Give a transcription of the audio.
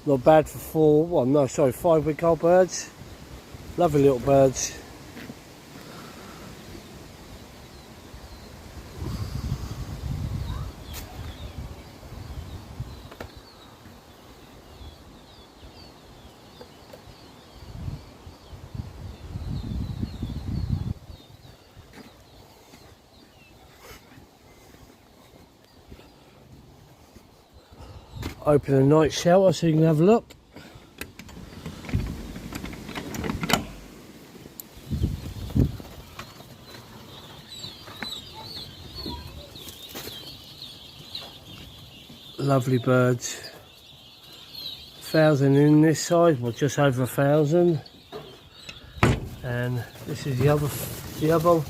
Not bad for 5-week-old birds. Lovely little birds. Open a night shelter so you can have a look. Lovely birds. 1,000 in this side, well just over 1,000. And this is the other